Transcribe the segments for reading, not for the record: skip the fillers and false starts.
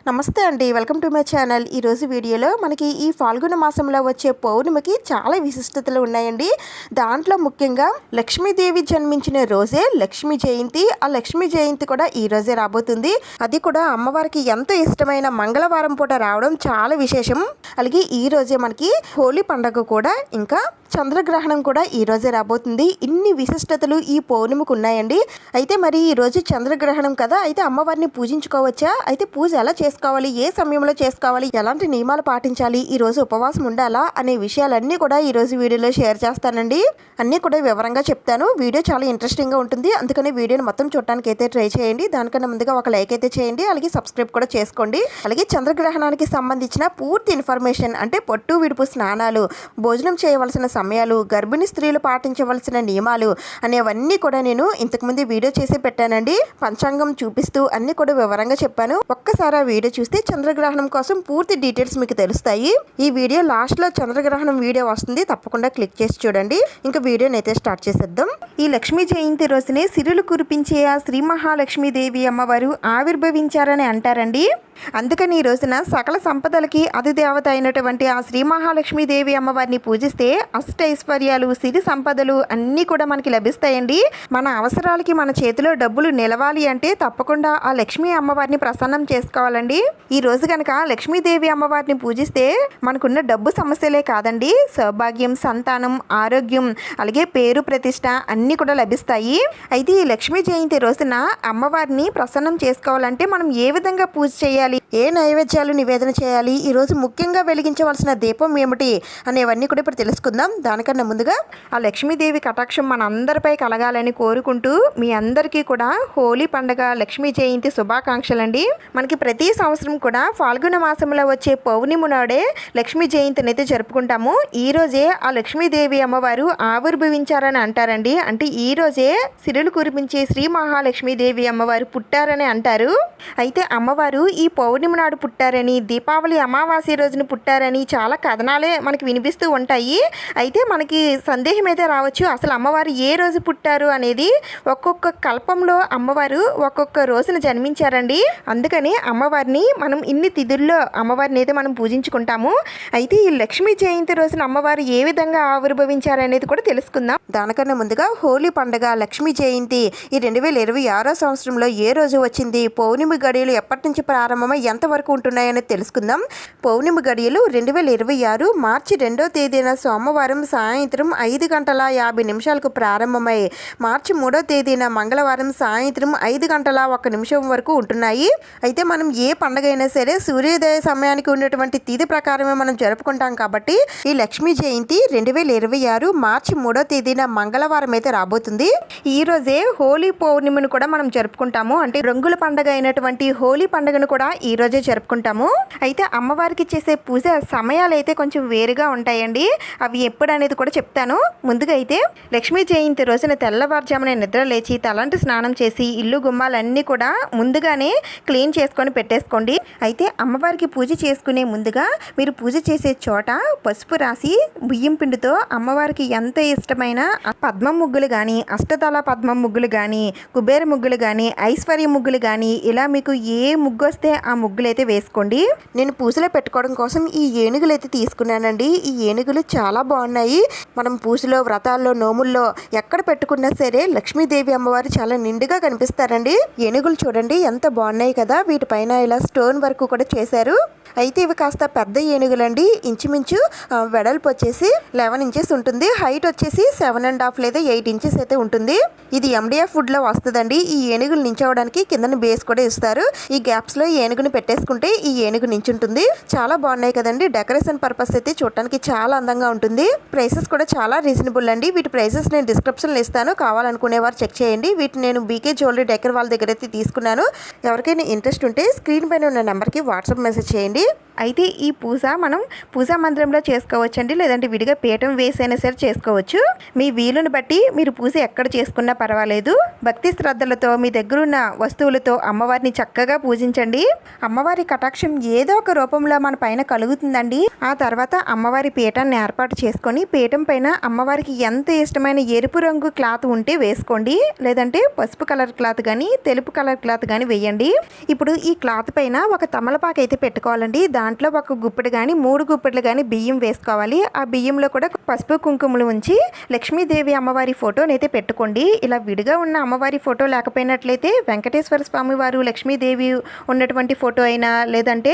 నమస్తే అండి, welcome to my channel. ఈరోజు వీడియోలో మనకి ఈ ఫాల్గుణ మాసంలో వచ్చే పౌర్ణమికి చాలా విశిష్టతలు ఉన్నాయండి. దాంట్లో ముఖ్యంగా లక్ష్మీదేవి జన్మించిన రోజే లక్ష్మీ జయంతి. ఆ లక్ష్మీ జయంతి కూడా ఈ రోజే రాబోతుంది. అది కూడా అమ్మవారికి ఎంతో ఇష్టమైన మంగళవారం పూట రావడం చాలా విశేషం. అలాగే ఈ రోజే మనకి హోలీ పండుగ కూడా, ఇంకా చంద్రగ్రహణం కూడా ఈ రోజే రాబోతుంది. ఇన్ని విశిష్టతలు ఈ పౌర్ణమికి ఉన్నాయండి. అయితే మరి ఈ రోజు చంద్రగ్రహణం కదా, అయితే అమ్మవారిని పూజించుకోవచ్చా? అయితే పూజ ఎలా చేసుకోవాలి, ఏ సమయంలో చేసుకోవాలి, ఎలాంటి నియమాలు పాటించాలి, ఈ రోజు ఉపవాసం ఉండాలా అనే విషయాలన్నీ కూడా ఈ రోజు వీడియోలో షేర్ చేస్తానండి. అన్నీ కూడా వివరంగా చెప్తాను. వీడియో చాలా ఇంట్రెస్టింగ్గా ఉంటుంది, అందుకని వీడియోని మొత్తం చూడటానికి అయితే ట్రై చేయండి. దానికన్నా ముందుగా ఒక లైక్ అయితే చేయండి, అలాగే సబ్స్క్రైబ్ కూడా చేసుకోండి. అలాగే చంద్రగ్రహణానికి సంబంధించిన పూర్తి ఇన్ఫర్మేషన్, అంటే పొట్టు విడుపు స్నానాలు, భోజనం చేయవలసిన సమయాలు, గర్భిణీ స్త్రీలు పాటించవలసిన నియమాలు అనేవన్నీ కూడా నేను ఇంతకుముందు వీడియో చేసి పెట్టానండి. పంచాంగం చూపిస్తూ అన్ని కూడా వివరంగా చెప్పాను. ఒక్కసారి ఆ వీడియో చూస్తే చంద్రగ్రహణం కోసం పూర్తి డీటెయిల్స్ మీకు తెలుస్తాయి. ఈ వీడియో లాస్ట్ లో చంద్రగ్రహణం వీడియో వస్తుంది, తప్పకుండా క్లిక్ చేసి చూడండి. ఇంకా వీడియోని అయితే స్టార్ట్ చేసేద్దాం. ఈ లక్ష్మీ జయంతి రోజునే సిరులు కురిపించే ఆ శ్రీ మహాలక్ష్మీదేవి అమ్మవారు ఆవిర్భవించారని అంటారండి. అందుకని ఈ రోజున సకల సంపదలకి అధిదేవత అయినటువంటి ఆ శ్రీ మహాలక్ష్మీదేవి అమ్మవారిని పూజిస్తే అష్టైశ్వర్యాలు, సిరి సంపదలు అన్నీ కూడా మనకి లభిస్తాయండి. మన అవసరాలకి మన చేతిలో డబ్బులు నిలవాలి అంటే తప్పకుండా ఆ లక్ష్మీ అమ్మవారిని ప్రసన్నం చేసుకోవాలండి. ఈ రోజు కనుక లక్ష్మీదేవి అమ్మవారిని పూజిస్తే మనకున్న డబ్బు సమస్యలే కాదండి, సౌభాగ్యం, సంతానం, ఆరోగ్యం, అలాగే పేరు ప్రతిష్ట అన్నీ కూడా లభిస్తాయి. అయితే ఈ లక్ష్మీ జయంతి రోజున అమ్మవారిని ప్రసన్నం చేసుకోవాలంటే మనం ఏ విధంగా పూజ చేయాలి, ఏ నైవేద్యాలు నివేదన చేయాలి, ఈరోజు ముఖ్యంగా వెలిగించవలసిన దీపం ఏమిటి అనేవన్నీ కూడా ఇప్పుడు తెలుసుకుందాం. దానికన్నా ముందుగా ఆ లక్ష్మీదేవి కటాక్షం మన అందరిపై కలగాలని కోరుకుంటూ మీ అందరికీ కూడా హోలీ పండుగ, లక్ష్మీ జయంతి శుభాకాంక్షలండి. మనకి ప్రతి సంవత్సరం కూడా ఫాల్గుణ మాసంలో వచ్చే పౌర్ణమి నాడే లక్ష్మీ జయంతిని అయితే జరుపుకుంటాము. ఈ రోజే ఆ లక్ష్మీదేవి అమ్మవారు ఆవిర్భవించారని అంటారండి. అంటే ఈ రోజే సిరులు కురిపించే శ్రీ మహాలక్ష్మీదేవి అమ్మవారు పుట్టారని అంటారు. అయితే అమ్మవారు ఈ పౌర్ణమి నాడు పుట్టారని, దీపావళి అమావాస్య రోజున పుట్టారని చాలా కథనాలే మనకి వినిపిస్తూ ఉంటాయి. అయితే మనకి సందేహం అయితే రావచ్చు, అసలు అమ్మవారు ఏ రోజు పుట్టారు అనేది. ఒక్కొక్క కల్పంలో అమ్మవారు ఒక్కొక్క రోజున జన్మించారండి. అందుకని అమ్మవారిని మనం ఇన్ని తిథుల్లో అమ్మవారిని అయితే మనం పూజించుకుంటాము. అయితే ఈ లక్ష్మీ జయంతి రోజున అమ్మవారు ఏ విధంగా ఆవిర్భవించారనేది కూడా తెలుసుకుందాం. దానికన్నా ముందుగా హోలీ పండుగ, లక్ష్మీ జయంతి ఈ 2026 సంవత్సరంలో ఏ రోజు వచ్చింది, పౌర్ణమి గడియలు ఎప్పటి నుంచి ప్రారంభమై ఎంతవరకు ఉంటున్నాయని తెలుసుకుందాం. పౌర్ణమి గడియలు 2026 మార్చి 2వ తేదీన సోమవారం సాయంత్రం 5:50 ప్రారంభమై మార్చి 3వ తేదీన మంగళవారం సాయంత్రం 5:01 వరకు ఉంటున్నాయి. అయితే మనం ఏ పండుగ అయినా సరే సూర్యోదయ సమయానికి ఉన్నటువంటి తిథి ప్రకారమే మనం జరుపుకుంటాం కాబట్టి ఈ లక్ష్మీ జయంతి 2026 మార్చి 3వ తేదీన మంగళవారం అయితే రాబోతుంది. ఈ రోజే హోలీ పౌర్ణమిని కూడా మనం జరుపుకుంటాము. అంటే రంగుల పండుగ అయినటువంటి హోలీ పండుగను కూడా ఈ రోజే జరుపుకుంటాము. అయితే అమ్మవారికి చేసే పూజ సమయాలు అయితే కొంచెం వేరుగా ఉంటాయండి. అవి ఎప్పుడు అనేది కూడా చెప్తాను. ముందుగా అయితే లక్ష్మీ జయంతి రోజున తెల్లవారుజామున నిద్ర లేచి తలంటు స్నానం చేసి ఇల్లు గుమ్మాలన్నీ కూడా ముందుగానే క్లీన్ చేసుకొని పెట్టేసుకోండి. అయితే అమ్మవారికి పూజ చేసుకునే ముందుగా మీరు పూజ చేసే చోట పసుపు రాసి బియ్యం పిండితో అమ్మవారికి ఎంతో ఇష్టమైన పద్మ ముగ్గులు కానీ, అష్టదళ పద్మ ముగ్గులు కానీ, కుబేర ముగ్గులు కానీ, ఐశ్వర్య ముగ్గులు కానీ, ఇలా మీకు ఏ ముగ్గు వస్తే ఆ ముగ్గులు అయితే వేసుకోండి. నేను పూజలో పెట్టుకోవడం కోసం ఈ ఏనుగులు అయితే తీసుకున్నానండి. ఈ ఏనుగులు చాలా బాగున్నాయి. మనం పూజలో, వ్రతాల్లో, నోముల్లో ఎక్కడ పెట్టుకున్నా సరే లక్ష్మీదేవి అమ్మవారు చాలా నిండుగా కనిపిస్తారండి. ఏనుగులు చూడండి ఎంత బాగున్నాయి కదా. వీటిపైన ఇలా స్టోన్ వర్క్ కూడా చేశారు. అయితే ఇవి కాస్త పెద్ద ఏనుగులండి. ఇంచుమించు వెడల్పు వచ్చేసి 11 ఇంచెస్ ఉంటుంది, హైట్ వచ్చేసి 7.5 లేదా 8 ఇంచెస్ అయితే ఉంటుంది. ఇది MDF వుడ్ లో వస్తుందండి. ఈ ఏనుగులు నించోవడానికి కింద బేస్ కూడా ఇస్తారు. ఈ గ్యాప్స్ లో ఈ ఏనుగుని పెట్టేసుకుంటే ఈ ఏనుగు నించుంటుంది. చాలా బాగున్నాయి కదండి. డెకరేషన్ పర్పస్ అయితే చూడటానికి చాలా అందంగా ఉంటుంది. ప్రైసెస్ కూడా చాలా రీజనబుల్ అండి. వీటి ప్రైసెస్ నేను డిస్క్రిప్షన్లో ఇస్తాను, కావాలనుకునే వారు చెక్ చేయండి. వీటిని నేను BK జ్యువెలరీ డెకర్ వాళ్ళ దగ్గర అయితే తీసుకున్నాను. ఎవరికైనా ఇంట్రెస్ట్ ఉంటే స్క్రీన్ పైన ఉన్న నెంబర్కి వాట్సాప్ మెసేజ్ చేయండి. అయితే ఈ పూజ మనం పూజా మందిరంలో చేసుకోవచ్చండి, లేదంటే విడిగా పీఠం వేసైనా సరే చేసుకోవచ్చు. మీ వీలుని బట్టి మీరు పూజ ఎక్కడ చేసుకున్నా పర్వాలేదు. భక్తి శ్రద్ధలతో మీ దగ్గర ఉన్న వస్తువులతో అమ్మవారిని చక్కగా పూజించండి. అమ్మవారి కటాక్షం ఏదో ఒక రూపంలో మన పైన కలుగుతుందండి. ఆ తర్వాత అమ్మవారి పీఠాన్ని ఏర్పాటు చేసుకొని పీఠం పైన అమ్మవారికి ఎంత ఇష్టమైన ఎరుపు రంగు క్లాత్ ఉంటే వేసుకోండి, లేదంటే పసుపు కలర్ క్లాత్ కానీ తెలుపు కలర్ క్లాత్ కానీ వేయండి. ఇప్పుడు ఈ క్లాత్ పైన ఒక తమలపాకు అయితే పెట్టుకోవాలండి. దాంట్లో ఒక గుప్పెడు కానీ 3 గుప్పెట్లు కానీ బియ్యం వేసుకోవాలి. ఆ బియ్యంలో కూడా పసుపు కుంకుమలు ఉంచి లక్ష్మీదేవి అమ్మవారి ఫోటోని అయితే పెట్టుకోండి. ఇలా విడిగా ఉన్న అమ్మవారి ఫోటో లేకపోయినట్లయితే వెంకటేశ్వర స్వామి వారు లక్ష్మీదేవి ఉన్నటువంటి ఫోటో అయినా, లేదంటే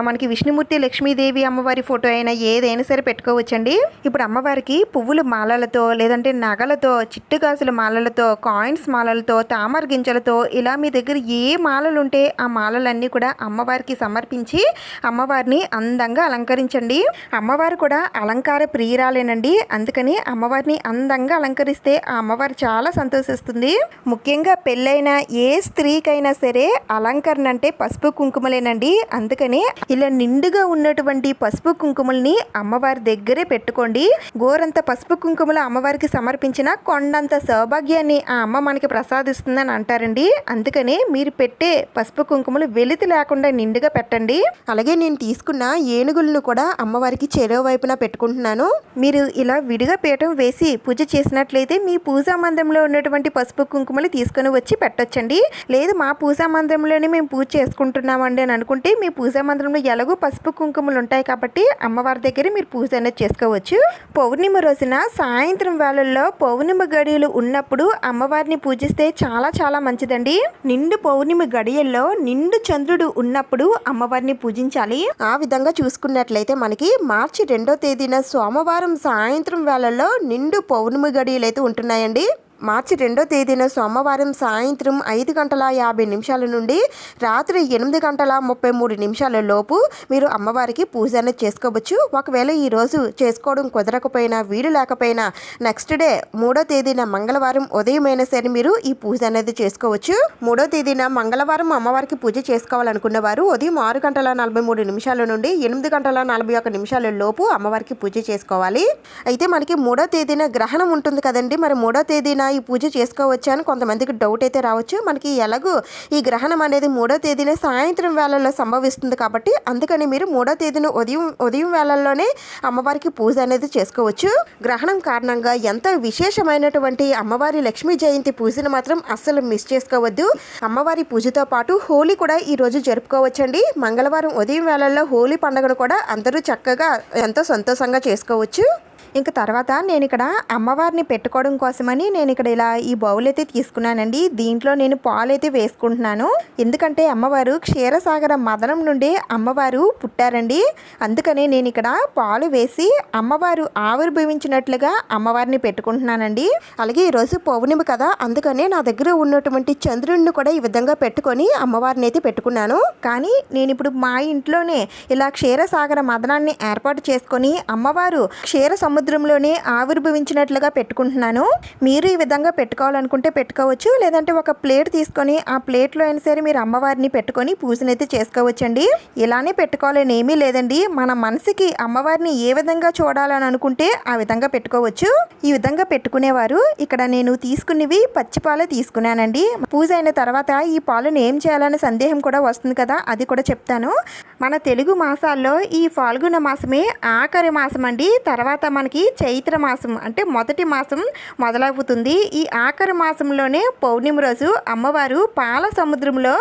మనకి విష్ణుమూర్తి లక్ష్మీదేవి అమ్మవారి ఫోటో అయినా ఏదైనా సరే పెట్టుకోవచ్చండి. ఇప్పుడు అమ్మవారికి పువ్వుల మాలలతో, లేదంటే నగలతో, చిట్టుగాజుల మాలలతో, కాయిన్స్ మాలలతో, తామర గింజలతో ఇలా మీ దగ్గర ఏ మాలలు ఉంటే ఆ మాలలన్నీ కూడా అమ్మవారికి సమర్పించి అమ్మవారిని అందంగా అలంకరించండి. అమ్మవారు కూడా అలంకార ప్రియురాలేనండి. అందుకని అమ్మవారిని అందంగా అలంకరిస్తే ఆ అమ్మవారు చాలా సంతోషిస్తుంది. ముఖ్యంగా పెళ్ళైన ఏ స్త్రీకైనా సరే అలంకరణ అంటే పసుపు కుంకుమలేనండి. అందుకని ఇలా నిండుగా ఉన్నటువంటి పసుపు కుంకుమల్ని అమ్మవారి దగ్గరే పెట్టుకోండి. గోరంత పసుపు కుంకుమలు అమ్మవారికి సమర్పించిన కొండంత సౌభాగ్యాన్ని ఆ అమ్మ మనకి ప్రసాదిస్తుందని అంటారండి. అందుకనే మీరు పెట్టే పసుపు కుంకుమలు వెలితి లేకుండా నిండుగా పెట్టండి. అలాగే నేను తీసుకున్న ఏనుగులను కూడా అమ్మవారికి చెరో వైపున పెట్టుకుంటున్నాను. మీరు ఇలా విడిగా పీఠం వేసి పూజ చేసినట్లయితే మీ పూజా మందిరంలో ఉన్నటువంటి పసుపు కుంకుమలు తీసుకొని వచ్చి పెట్టొచ్చండి. లేదు మా పూజా మందిరంలోనే మేము పూజ చేసుకుంటున్నామండి అని అనుకుంటే మీ పూజా మందిరంలో ఎలాగో పసుపు కుంకుమలు ఉంటాయి కాబట్టి అమ్మవారి దగ్గర మీరు పూజ అనేది చేసుకోవచ్చు. పౌర్ణిమ రోజున సాయంత్రం వేళల్లో పౌర్ణిమ గడియలు ఉన్నప్పుడు అమ్మవారిని పూజిస్తే చాలా చాలా మంచిదండి. నిండు పౌర్ణిమ గడియల్లో నిండు చంద్రుడు ఉన్నప్పుడు అమ్మవారిని పూజించాలి. ఆ విధంగా చూసుకున్నట్లయితే మనకి మార్చి 2వ తేదీన సోమవారం సాయంత్రం వేళల్లో నిండు పౌర్ణిమ గడియలు అయితే ఉంటున్నాయండి. మార్చి 2వ తేదీన సోమవారం సాయంత్రం 5:50 నుండి రాత్రి 8:33 లోపు మీరు అమ్మవారికి పూజ అనేది చేసుకోవచ్చు. ఒకవేళ ఈరోజు చేసుకోవడం కుదరకపోయినా, వీలు లేకపోయినా నెక్స్ట్ డే 3వ తేదీన మంగళవారం ఉదయమైనా సరే మీరు ఈ పూజ అనేది చేసుకోవచ్చు. 3వ తేదీన మంగళవారం అమ్మవారికి పూజ చేసుకోవాలనుకున్న వారు ఉదయం 6:43 నుండి 8:41 లోపు అమ్మవారికి పూజ చేసుకోవాలి. అయితే మనకి 3వ తేదీన గ్రహణం ఉంటుంది కదండి. మరి 3వ తేదీన ఈ పూజ చేసుకోవచ్చు అని కొంతమందికి డౌట్ అయితే రావచ్చు. మనకి ఎలాగో ఈ గ్రహణం అనేది 3వ తేదీన సాయంత్రం వేళల్లో సంభవిస్తుంది కాబట్టి అందుకని మీరు 3వ తేదీన ఉదయం వేళల్లోనే అమ్మవారికి పూజ అనేది చేసుకోవచ్చు. గ్రహణం కారణంగా ఎంతో విశేషమైనటువంటి అమ్మవారి లక్ష్మీ జయంతి పూజను మాత్రం అస్సలు మిస్ చేసుకోవద్దు. అమ్మవారి పూజతో పాటు హోలీ కూడా ఈ రోజు జరుపుకోవచ్చండి. మంగళవారం ఉదయం వేళల్లో హోలీ పండుగను కూడా అందరూ చక్కగా ఎంతో సంతోషంగా చేసుకోవచ్చు. ఇంకా తర్వాత నేను ఇక్కడ అమ్మవారిని పెట్టుకోవడం కోసమని నేను ఇక్కడ ఇలా ఈ బౌల్ అయితే తీసుకున్నానండి. దీంట్లో నేను పాలు అయితే వేసుకుంటున్నాను. ఎందుకంటే అమ్మవారు క్షీరసాగర మదనం నుండి అమ్మవారు పుట్టారండి. అందుకనే నేను ఇక్కడ పాలు వేసి అమ్మవారు ఆవిర్భవించినట్లుగా అమ్మవారిని పెట్టుకుంటున్నానండి. అలాగే ఈరోజు పౌర్ణమి కదా, అందుకనే నా దగ్గర ఉన్నటువంటి చంద్రుడిని కూడా ఈ విధంగా పెట్టుకొని అమ్మవారిని అయితే పెట్టుకున్నాను. కానీ నేను ఇప్పుడు మా ఇంట్లోనే ఇలా క్షీరసాగర మదనాన్ని ఏర్పాటు చేసుకొని అమ్మవారు క్షీర సముద్రంలోనే ఆవిర్భవించినట్లుగా పెట్టుకుంటున్నాను. మీరు ఈ విధంగా పెట్టుకోవాలనుకుంటే పెట్టుకోవచ్చు, లేదంటే ఒక ప్లేట్ తీసుకొని ఆ ప్లేట్లో అయినా సరే మీరు అమ్మవారిని పెట్టుకొని పూజనైతే చేసుకోవచ్చండి. ఇలానే పెట్టుకోవాలని ఏమీ లేదండి. మన మనసుకి అమ్మవారిని ఏ విధంగా చూడాలని అనుకుంటే ఆ విధంగా పెట్టుకోవచ్చు. ఈ విధంగా పెట్టుకునేవారు ఇక్కడ నేను తీసుకునేవి పచ్చిపాలే తీసుకున్నానండి. పూజ అయిన తర్వాత ఈ పాలను ఏం చేయాలనే సందేహం కూడా వస్తుంది కదా, అది కూడా చెప్తాను. మన తెలుగు మాసాల్లో ఈ ఫాల్గుణ మాసమే ఆఖరి మాసం అండి. తర్వాత మనకి చైత్ర మాసం అంటే మొదటి మాసం మొదలవుతుంది. ఈ ఆఖరి మాసంలోనే పౌర్ణమి రోజు అమ్మవారు పాల సముద్రంలో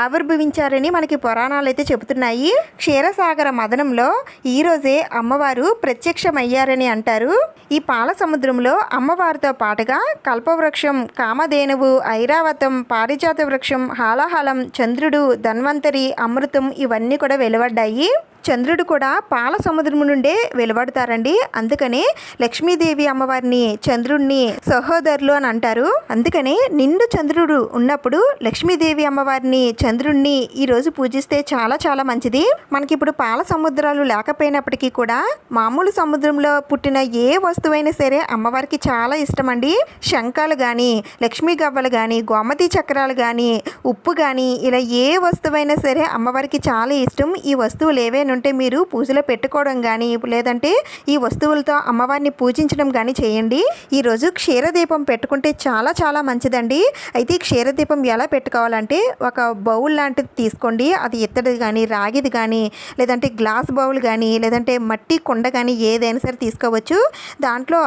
ఆవిర్భవించారని మనకి పురాణాలు అయితే చెబుతున్నాయి. క్షీరసాగర మదనంలో ఈరోజే అమ్మవారు ప్రత్యక్షమయ్యారని అంటారు. ఈ పాల సముద్రంలో అమ్మవారితో పాటుగా కల్పవృక్షం, కామధేనువు, ఐరావతం, పారిజాత వృక్షం, హాలాహలం, చంద్రుడు, ధన్వంతరి, అమృతం ఇవన్నీ కూడా వెలువడ్డాయి. చంద్రుడు కూడా పాల సముద్రం నుండే వెలువడతారండి. అందుకనే లక్ష్మీదేవి అమ్మవారిని చంద్రుడిని సహోదరులు అని అంటారు. అందుకనే నిండు చంద్రుడు ఉన్నప్పుడు లక్ష్మీదేవి అమ్మవారిని చంద్రుడిని ఈరోజు పూజిస్తే చాలా చాలా మంచిది. మనకి ఇప్పుడు పాల సముద్రాలు లేకపోయినప్పటికీ కూడా మామూలు సముద్రంలో పుట్టిన ఏ వస్తువైనా సరే అమ్మవారికి చాలా ఇష్టం అండి. శంఖాలు కానీ, లక్ష్మీ గవ్వలు కానీ, గోమతి చక్రాలు కానీ, ఉప్పు కానీ ఇలా ఏ వస్తువైనా సరే అమ్మవారికి చాలా ఇష్టం. ఈ వస్తువులు ఏవైనా ఉంటే మీరు పూజలో పెట్టుకోవడం కానీ లేదంటే ఈ వస్తువులతో అమ్మవారిని పూజించడం కానీ చేయండి. ఈరోజు క్షీరదీపం పెట్టుకుంటే చాలా చాలా మంచిదండి. అయితే ఈ క్షీరదీపం ఎలా పెట్టుకోవాలంటే ఒక బౌల్ లాంటిది తీసుకోండి. అది ఇత్తడిది కానీ రాగిది కానీ లేదంటే గ్లాస్ బౌల్ కానీ లేదంటే మట్టి కుండ కానీ ఏదైనా సరే తీసుకోవచ్చు. దాంట్లో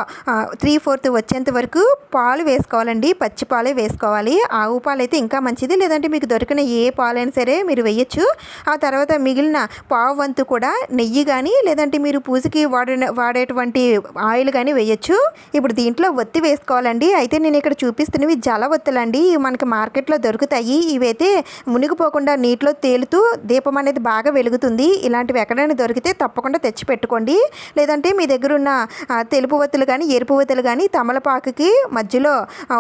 3/4 వచ్చేంత వరకు పాలు వేసుకోవాలండి. పచ్చి పాలే వేసుకోవాలి. ఆవు పాలు అయితే ఇంకా మంచిది, లేదంటే మీకు దొరికిన ఏ పాలైనా సరే మీరు వేయచ్చు. ఆ తర్వాత మిగిలిన పావు వంతు కూడా నెయ్యి కానీ లేదంటే మీరు పూజకి వాడేటువంటి ఆయిల్ కానీ వేయచ్చు. ఇప్పుడు దీంట్లో ఒత్తి వేసుకోవాలండి. అయితే నేను ఇక్కడ చూపిస్తున్నవి జల ఒత్తులండి. మనకి మార్కెట్లో దొరుకుతాయి. ఇవైతే మునిగిపోకుండా నీటిలో తేలుతూ దీపం అనేది బాగా వెలుగుతుంది. ఇలాంటివి ఎక్కడైనా దొరికితే తప్పకుండా తెచ్చి పెట్టుకోండి. లేదంటే మీ దగ్గర ఉన్న తెలుపు ఒత్తులు కానీ ఎరుపు ఒత్తులు కానీ తమలపాకుకి మధ్యలో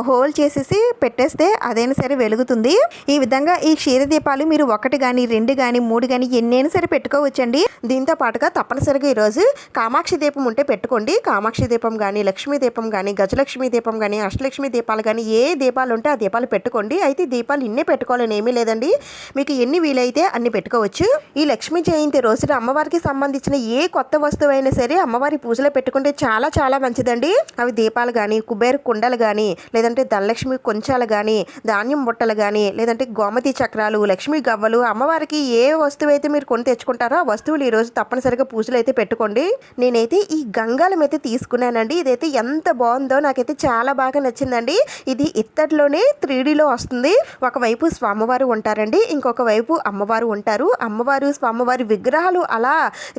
హోల్ చేసేసి పెట్టేస్తే అదైనా సరే వెలుగుతుంది. ఈ విధంగా ఈ క్షీరదీపాలు మీరు 1 కానీ 2 కానీ 3 కానీ ఎన్నైనా సరే పెట్టుకోవచ్చండి. దీంతో పాటుగా తప్పనిసరిగా ఈరోజు కామాక్షి దీపం ఉంటే పెట్టుకోండి. కామాక్షి దీపం కానీ లక్ష్మీ దీపం కానీ గజలక్ష్మి దీపం కానీ అష్టలక్ష్మి దీపాలు కానీ ఏ దీపాలు ఉంటే ఆ దీపాలు పెట్టుకోండి. అయితే దీపాలు ఇన్నే పెట్టుకోవాలని ఏమీ లేదండి. మీకు ఎన్ని వీలైతే అన్ని పెట్టుకోవచ్చు. ఈ లక్ష్మీ జయంతి రోజున అమ్మవారికి సంబంధించిన ఏ కొత్త వస్తువు అయినా సరే అమ్మవారి పూజలో పెట్టుకుంటే చాలా చాలా మంచిదండి. అవి దీపాలు కానీ కుబేర కుండలు కానీ లేదంటే ధనలక్ష్మి కొంచాలు కానీ ధాన్యం బుట్టలు కానీ లేదంటే గోమతి చక్రాలు లక్ష్మీ గవ్వలు అమ్మవారికి ఏ వస్తువు అయితే మీరు కొని తెచ్చుకుంటారో ఆ వస్తువులు ఈరోజు తప్పనిసరిగా పూజలు అయితే పెట్టుకోండి. నేనైతే ఈ గంగాళం అయితే తీసుకున్నానండి. ఇదైతే ఎంత బాగుందో నాకైతే చాలా బాగా నచ్చిందండి. ఇది ఇత్తడిలోనే 3Dలో వస్తుంది. ఒకవైపు స్వామివారు ఉంటారండి, ఇంకొక వైపు అమ్మవారు ఉంటారు. అమ్మవారు స్వామివారి విగ్రహాలు అలా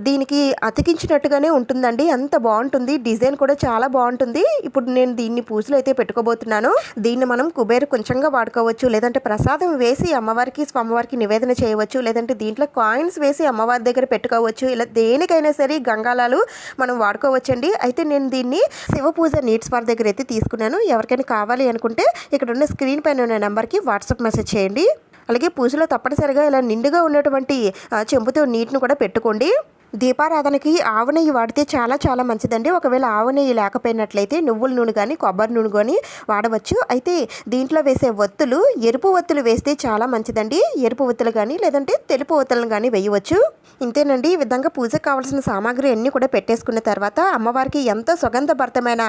దీనికి అతికించినట్టుగానే ఉంటుందండి. అంత బాగుంటుంది. డిజైన్ కూడా చాలా బాగుంటుంది. ఇప్పుడు నేను దీన్ని పూజలు అయితే పెట్టుకోబోతున్నాను. దీన్ని మనం కుబేర కొంచెంగా వాడుకోవచ్చు, లేదంటే ప్రసాదం వేసి అమ్మవారికి స్వామివారికి నివేదన చేయవచ్చు, లేదంటే దీంట్లో కాయిన్స్ వేసి అమ్మవారి దగ్గర పెట్టుకోవచ్చు. ఇలా దేనికైనా సరే గంగాళాలు మనం వాడుకోవచ్చండి. అయితే నేను దీన్ని శివ పూజ నీడ్స్ వారి దగ్గర అయితే తీసుకున్నాను. ఎవరికైనా కావాలి అనుకుంటే ఇక్కడ ఉన్న స్క్రీన్ పైన ఉన్న నెంబర్కి వాట్సాప్ మెసేజ్ చేయండి. అలాగే పూజలో తప్పనిసరిగా ఇలా నిండుగా ఉన్నటువంటి చెంబుతో నీటిని కూడా పెట్టుకోండి. దీపారాధనకి ఆవు నెయ్యి వాడితే చాలా చాలా మంచిదండి. ఒకవేళ ఆవు నెయ్యి లేకపోయినట్లయితే నువ్వుల నూనె కానీ కొబ్బరి నూనె కానీ వాడవచ్చు. అయితే దీంట్లో వేసే ఒత్తులు ఎరుపు ఒత్తులు వేస్తే చాలా మంచిదండి. ఎరుపు ఒత్తులు కానీ లేదంటే తెలుపు ఒత్తులను కానీ వేయవచ్చు. ఇంతేనండి. ఈ విధంగా పూజకు కావాల్సిన సామాగ్రి అన్నీ కూడా పెట్టేసుకున్న తర్వాత అమ్మవారికి ఎంతో సుగంధభరితమైన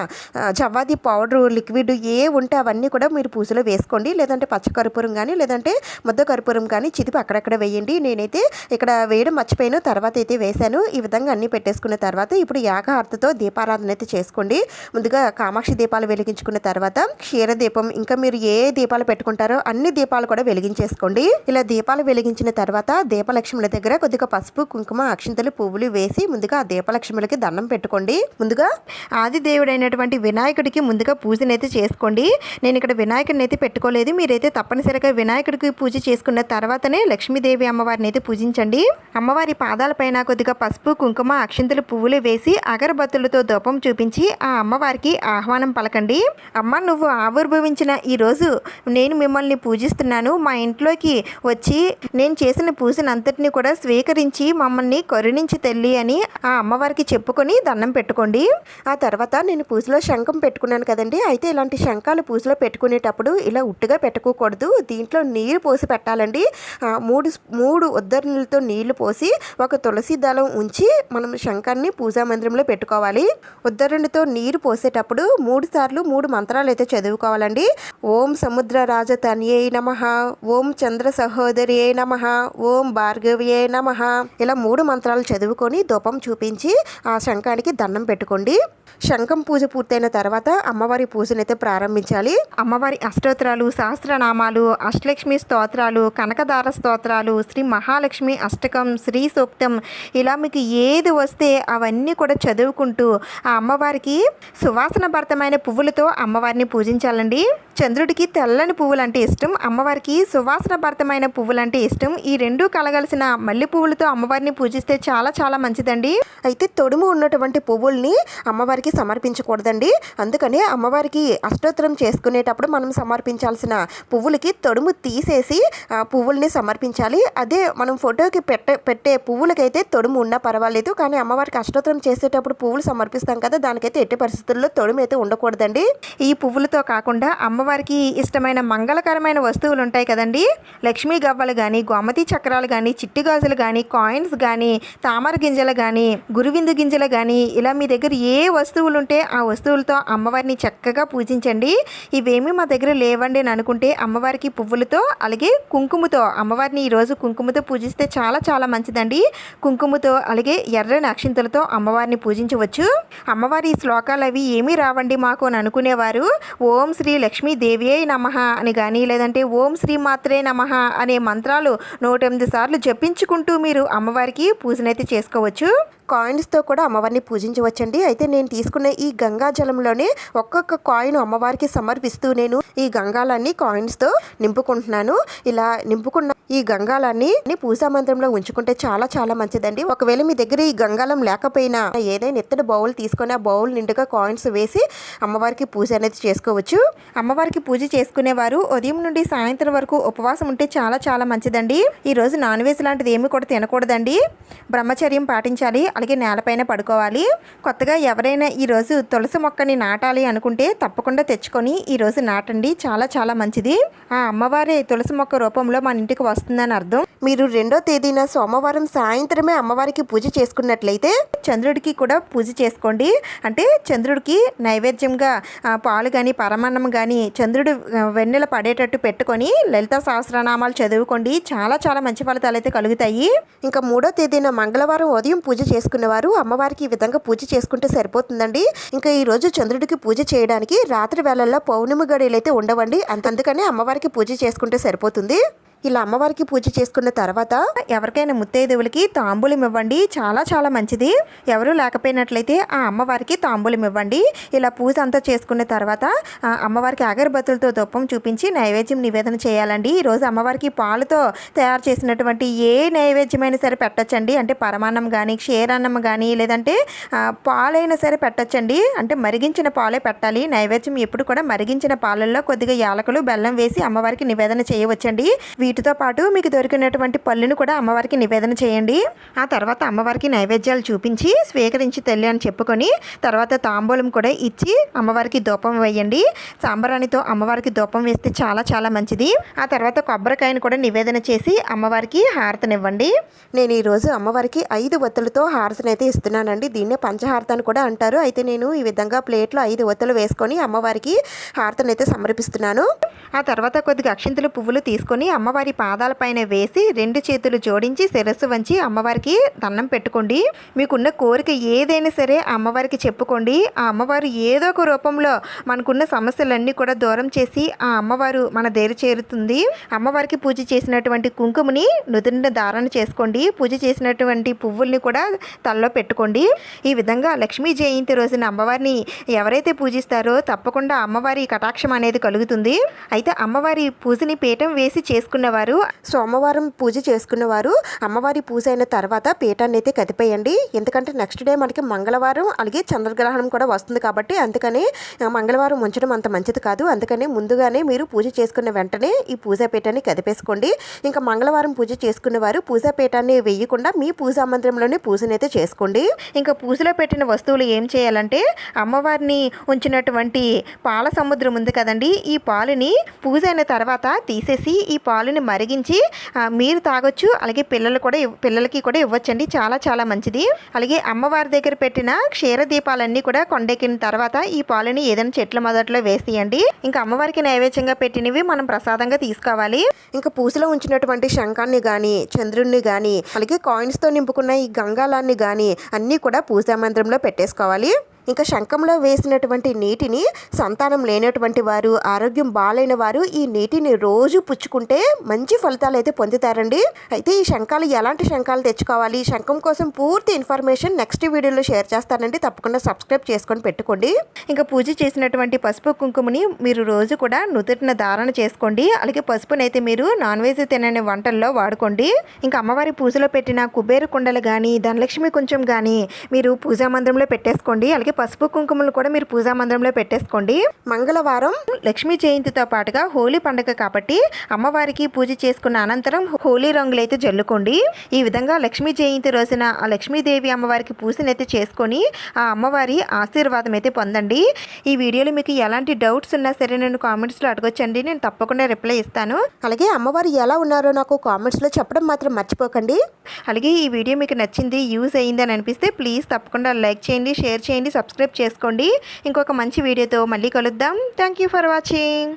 జవ్వాది పౌడరు లిక్విడ్ ఏ ఉంటే అవన్నీ కూడా మీరు పూజలో వేసుకోండి. లేదంటే పచ్చకర్పూరం కానీ లేదంటే ముద్ద కర్పూరం కానీ చితిపి అక్కడక్కడ వేయండి. నేనైతే ఇక్కడ వేయడం మర్చిపోయాను, తర్వాత అయితే వేసాను. ఈ విధంగా అన్నీ పెట్టేసుకున్న తర్వాత ఇప్పుడు యాగహారతితో దీపారాధన అయితే చేసుకోండి. ముందుగా కామాక్షి దీపాలు వెలిగించుకున్న తర్వాత క్షీరదీపం ఇంకా మీరు ఏ దీపాలు పెట్టుకుంటారో అన్ని దీపాలు కూడా వెలిగించేసుకోండి. ఇలా దీపాలు వెలిగించిన తర్వాత దీపలక్ష్ముల దగ్గర కొద్దిగా పసుపు కుంకుమ అక్షింతలు పువ్వులు వేసి ముందుగా ఆ దీపలక్ష్ములకి దండం పెట్టుకోండి. ముందుగా ఆది దేవుడైనటువంటి వినాయకుడికి ముందుగా పూజనైతే చేసుకోండి. నేను ఇక్కడ వినాయకుడిని అయితే పెట్టుకోలేదు. మీరైతే తప్పనిసరిగా వినాయకుడికి పూజ చేసుకున్న తర్వాతనే లక్ష్మీదేవి అమ్మవారిని అయితే పూజించండి. అమ్మవారి పాదాలపైన కొద్దిగా పసుపు కుంకుమ అక్షింతలు పువ్వులు వేసి అగరబత్తులతో దూపం చూపించి ఆ అమ్మవారికి ఆహ్వానం పలకండి. అమ్మ, నువ్వు ఆవిర్భవించిన ఈరోజు నేను మిమ్మల్ని పూజిస్తున్నాను. మా ఇంట్లోకి వచ్చి నేను చేసిన పూజనంతటిని కూడా స్వీకరించి మమ్మల్ని కరుణించి తల్లి అని ఆ అమ్మవారికి చెప్పుకొని దండం పెట్టుకోండి. ఆ తర్వాత నేను పూజలో శంఖం పెట్టుకున్నాను కదండి. అయితే ఇలాంటి శంఖాలు పూజలో పెట్టుకునేటప్పుడు ఇలా ఉట్టుగా పెట్టుకోకూడదు. దీంట్లో నీరు పోసి పెట్టాలండి. 3 ఉద్దరణలతో నీళ్లు పోసి ఒక తులసి దళం ఉంచి మనం శంఖాన్ని పూజా మందిరంలో పెట్టుకోవాలి. ఉద్దరణతో నీరు పోసేటప్పుడు 3 సార్లు 3 మంత్రాలు అయితే చదువుకోవాలండి. ఓం సముద్ర రాజతన్యై నమః, ఓం చంద్ర సహోదరియే నమః, ఓం భార్గవ్యే నమః. ఇలా 3 మంత్రాలు చదువుకొని ధూపం చూపించి ఆ శంఖానికి దండం పెట్టుకోండి. శంఖం పూజ పూర్తయిన తర్వాత అమ్మవారి పూజనైతే ప్రారంభించాలి. అమ్మవారి అష్టోత్తరాలు, సహస్రనామాలు, అష్టలక్ష్మి స్తోత్రాలు, కనకదార స్తోత్రాలు, శ్రీ మహాలక్ష్మి అష్టకం, శ్రీ సూక్తం, ఇలా మీకు ఏది వస్తే అవన్నీ కూడా చదువుకుంటూ ఆ అమ్మవారికి సువాసన భరితమైన పువ్వులతో అమ్మవారిని పూజించాలండి. చంద్రుడికి తెల్లని పువ్వులు అంటే ఇష్టం, అమ్మవారికి సువాసన భరితమైన పువ్వులు అంటే ఇష్టం. ఈ రెండు కలగలిసిన మల్లె పువ్వులతో అమ్మవారిని పూజిస్తే చాలా చాలా మంచిదండి. అయితే తొడుము ఉన్నటువంటి పువ్వుల్ని అమ్మవారికి సమర్పించకూడదండి. అందుకనే అమ్మవారికి అష్టోత్తరం చేసుకునేటప్పుడు మనం సమర్పించాల్సిన పువ్వులకి తొడుము తీసేసి పువ్వుల్ని సమర్పించాలి. అదే మనం ఫోటోకి పెట్టే పువ్వులకైతే తొడుము ఉన్నా పర్వాలేదు, కానీ అమ్మవారికి అష్టోత్తరం చేసేటప్పుడు పువ్వులు సమర్పిస్తాం కదా, దానికైతే ఎట్టి పరిస్థితుల్లో తొడుము అయితే ఉండకూడదండి. ఈ పువ్వులతో కాకుండా అమ్మవారి అమ్మవారికి ఇష్టమైన మంగళకరమైన వస్తువులు ఉంటాయి కదండి. లక్ష్మీ గవ్వలు కానీ, గోమతి చక్రాలు కానీ, చిట్టి గాజులు కానీ, కాయిన్స్ కానీ, తామర గింజలు కానీ, గురువిందు గింజలు కానీ, ఇలా మీ దగ్గర ఏ వస్తువులు ఉంటే ఆ వస్తువులతో అమ్మవారిని చక్కగా పూజించండి. ఇవేమీ మా దగ్గర లేవండి అని అనుకుంటే అమ్మవారికి పువ్వులతో అలాగే కుంకుమతో అమ్మవారిని ఈరోజు కుంకుమతో పూజిస్తే చాలా చాలా మంచిదండి. కుంకుమతో అలాగే ఎర్రని అక్షింతలతో అమ్మవారిని పూజించవచ్చు. అమ్మవారి శ్లోకాలు అవి ఏమీ రావండి మాకు అని అనుకునేవారు ఓం శ్రీ లక్ష్మీదేవియే నమః అని కానీ, లేదంటే ఓం శ్రీ మాత్రే నమః అనే మంత్రాలు 108 సార్లు జపించుకుంటూ మీరు అమ్మవారికి పూజనైతే చేసుకోవచ్చు. కాయిన్స్తో కూడా అమ్మవారిని పూజించవచ్చండి. అయితే నేను తీసుకున్న ఈ గంగా జలంలోనే ఒక్కొక్క కాయిన్ అమ్మవారికి సమర్పిస్తూ నేను ఈ గంగాలన్నీ కాయిన్స్తో నింపుకుంటున్నాను. ఇలా నింపుకున్న ఈ గంగాలన్నీ పూజా మందిరంలో ఉంచుకుంటే చాలా చాలా మంచిదండి. ఒకవేళ మీ దగ్గర ఈ గంగాలం లేకపోయినా ఏదైనా ఎత్తడి బౌల్ తీసుకొని ఆ బౌల్ నిండుగా కాయిన్స్ వేసి అమ్మవారికి పూజ అనేది చేసుకోవచ్చు. అమ్మవారికి పూజ చేసుకునేవారు ఉదయం నుండి సాయంత్రం వరకు ఉపవాసం ఉంటే చాలా చాలా మంచిదండి. ఈరోజు నాన్ వెజ్ లాంటిది ఏమి కూడా తినకూడదండి. బ్రహ్మచర్యం పాటించాలి. అలాగే నేలపైన పడుకోవాలి. కొత్తగా ఎవరైనా ఈరోజు తులసి మొక్కని నాటాలి అనుకుంటే తప్పకుండా తెచ్చుకొని ఈరోజు నాటండి. చాలా చాలా మంచిది. ఆ అమ్మవారి తులసి మొక్క రూపంలో మన ఇంటికి వస్తుందని అర్థం. మీరు 2వ తేదీన సోమవారం సాయంత్రమే అమ్మవారికి పూజ చేసుకున్నట్లయితే చంద్రుడికి కూడా పూజ చేసుకోండి. అంటే చంద్రుడికి నైవేద్యంగా పాలు కానీ పరమాన్నం కానీ చంద్రుడు వెన్నెల పడేటట్టు పెట్టుకొని లలిత సహస్రనామాలు చదువుకోండి. చాలా చాలా మంచి ఫలితాలు అయితే కలుగుతాయి. ఇంకా 3వ తేదీన మంగళవారం ఉదయం పూజ చేసుకునేవారు అమ్మవారికి ఈ విధంగా పూజ చేసుకుంటే సరిపోతుందండి. ఇంకా ఈరోజు చంద్రుడికి పూజ చేయడానికి రాత్రి వేళల్లో పౌర్ణమి గడియలు అయితే ఉండవండి. అందుకనే అమ్మవారికి పూజ చేసుకుంటే సరిపోతుంది. ఇలా అమ్మవారికి పూజ చేసుకున్న తర్వాత ఎవరికైనా ముత్తైదువులకి తాంబూలం ఇవ్వండి. చాలా చాలా మంచిది. ఎవరు లేకపోయినట్లయితే ఆ అమ్మవారికి తాంబూలం ఇవ్వండి. ఇలా పూజ అంతా చేసుకున్న తర్వాత అమ్మవారికి అగరబత్తులతో దూపం చూపించి నైవేద్యం నివేదన చేయాలండి. ఈరోజు అమ్మవారికి పాలతో తయారు చేసినటువంటి ఏ నైవేద్యమైనా సరే పెట్టచ్చండి. అంటే పరమాన్నం కానీ క్షీరాన్నం కానీ లేదంటే పాలైనా సరే పెట్టచ్చండి. అంటే మరిగించిన పాలే పెట్టాలి. నైవేద్యం ఎప్పుడు కూడా మరిగించిన పాలల్లో కొద్దిగా యాలకులు బెల్లం వేసి అమ్మవారికి నివేదన చేయవచ్చండి. వీటితో పాటు మీకు దొరికినటువంటి పళ్ళును కూడా అమ్మవారికి నివేదన చేయండి. ఆ తర్వాత అమ్మవారికి నైవేద్యాలు చూపించి స్వీకరించి తల్లి అని చెప్పుకొని తర్వాత తాంబూలం కూడా ఇచ్చి అమ్మవారికి ధూపం వేయండి. సాంబ్రాణితో అమ్మవారికి ధూపం వేస్తే చాలా చాలా మంచిది. ఆ తర్వాత కొబ్బరికాయను కూడా నివేదన చేసి అమ్మవారికి హారతనివ్వండి. నేను ఈరోజు అమ్మవారికి 5 ఒత్తులతో హారతనైతే ఇస్తున్నానండి. దీన్నే పంచహారత అని కూడా అంటారు. అయితే నేను ఈ విధంగా ప్లేట్లో 5 ఒత్తులు వేసుకొని అమ్మవారికి హారతనైతే సమర్పిస్తున్నాను. ఆ తర్వాత కొద్దిగా అక్షింతలు పువ్వులు తీసుకొని అమ్మవారి పాదాలపైన వేసి 2 చేతులు జోడించి శిరస్సు వంచి అమ్మవారికి దండం పెట్టుకోండి. మీకున్న కోరిక ఏదైనా సరే అమ్మవారికి చెప్పుకోండి. ఆ అమ్మవారు ఏదో ఒక రూపంలో మనకున్న సమస్యలన్నీ కూడా దూరం చేసి ఆ అమ్మవారు మన దగ్గర చేరుతుంది. అమ్మవారికి పూజ చేసినటువంటి కుంకుమని నుదుటిన ధారణ చేసుకోండి. పూజ చేసినటువంటి పువ్వుల్ని కూడా తలలో పెట్టుకోండి. ఈ విధంగా లక్ష్మీ జయంతి రోజున అమ్మవారిని ఎవరైతే పూజిస్తారో తప్పకుండా అమ్మవారి కటాక్షం అనేది కలుగుతుంది. అయితే అమ్మవారి పూజని పీఠం వేసి చేసుకున్నవారు సోమవారం పూజ చేసుకున్నవారు అమ్మవారి పూజ అయిన తర్వాత పీఠాన్ని అయితే కదిపేయండి. ఎందుకంటే నెక్స్ట్ డే మనకి మంగళవారం అలాగే చంద్రగ్రహణం కూడా వస్తుంది కాబట్టి అందుకని మంగళవారం ఉంచడం అంత మంచిది కాదు. అందుకని ముందుగానే మీరు పూజ చేసుకున్న వెంటనే ఈ పూజా పీఠాన్ని కదిపేసుకోండి. ఇంకా మంగళవారం పూజ చేసుకున్నవారు పూజా పీఠాన్ని వేయకుండా మీ పూజా మందిరంలోనే పూజనైతే చేసుకోండి. ఇంకా పూజలో పెట్టిన వస్తువులు ఏం చేయాలంటే అమ్మవారిని ఉంచినటువంటి పాల సముద్రం ఉంది కదండి. ఈ పాలుని పూజ అయిన తర్వాత తీసేసి ఈ పాలుని మరిగించి మీరు తాగొచ్చు. అలాగే పిల్లలకి కూడా ఇవ్వచ్చండి. చాలా చాలా మంచిది. అలాగే అమ్మవారి దగ్గర పెట్టిన క్షీర దీపాలన్నీ కూడా కొండెక్కిన తర్వాత ఈ పాలని ఏదైనా చెట్ల మొదట్లో వేసేయండి. ఇంకా అమ్మవారికి నైవేద్యంగా పెట్టినవి మనం ప్రసాదంగా తీసుకోవాలి. ఇంకా పూజలో ఉంచినటువంటి శంఖాన్ని కానీ చంద్రుడిని కానీ అలాగే కాయిన్స్తో నింపుకున్న ఈ గంగాలాన్ని కానీ అన్నీ కూడా పూజా మందిరంలో పెట్టేసుకోవాలి. ఇంకా శంఖంలో వేసినటువంటి నీటిని సంతానం లేనటువంటి వారు ఆరోగ్యం బాలైన వారు ఈ నీటిని రోజు పుచ్చుకుంటే మంచి ఫలితాలు అయితే పొందుతారండి. అయితే ఈ శంఖాలు ఎలాంటి శంఖాలు తెచ్చుకోవాలి శంఖం కోసం పూర్తి ఇన్ఫర్మేషన్ నెక్స్ట్ వీడియోలో షేర్ చేస్తానండి. తప్పకుండా సబ్స్క్రైబ్ చేసుకొని పెట్టుకోండి. ఇంకా పూజ చేసినటువంటి పసుపు కుంకుమని మీరు రోజు కూడా నుదుటిన ధారణ చేసుకోండి. అలాగే పసుపునైతే మీరు నాన్ వెజ్ తినని వంటల్లో వాడుకోండి. ఇంకా అమ్మవారి పూజలో పెట్టిన కుబేర కుండలు కానీ ధనలక్ష్మి కొంచెం కానీ మీరు పూజా మందిరంలో పెట్టేసుకోండి. అలాగే పసుపు కుంకుమలు కూడా మీరు పూజా మందిరంలో పెట్టేసుకోండి. మంగళవారం లక్ష్మీ జయంతితో పాటుగా హోలీ పండుగ కాబట్టి అమ్మవారికి పూజ చేసుకున్న అనంతరం హోలీ రంగులు అయితే జల్లుకోండి. ఈ విధంగా లక్ష్మీ జయంతి రోజున ఆ లక్ష్మీదేవి అమ్మవారికి పూజనైతే చేసుకొని ఆ అమ్మవారి ఆశీర్వాదం అయితే పొందండి. ఈ వీడియోలో మీకు ఎలాంటి డౌట్స్ ఉన్నా సరే నేను కామెంట్స్లో అడగొచ్చండి, నేను తప్పకుండా రిప్లై ఇస్తాను. అలాగే అమ్మవారు ఎలా ఉన్నారో నాకు కామెంట్స్లో చెప్పడం మాత్రం మర్చిపోకండి. అలాగే ఈ వీడియో మీకు నచ్చింది, యూజ్ అయ్యింది అని అనిపిస్తే ప్లీజ్ తప్పకుండా లైక్ చేయండి, షేర్ చేయండి, సబ్స్క్రైబ్ చేసుకోండి. ఇంకొక మంచి వీడియోతో మళ్ళీ కలుద్దాం. Thank you for watching.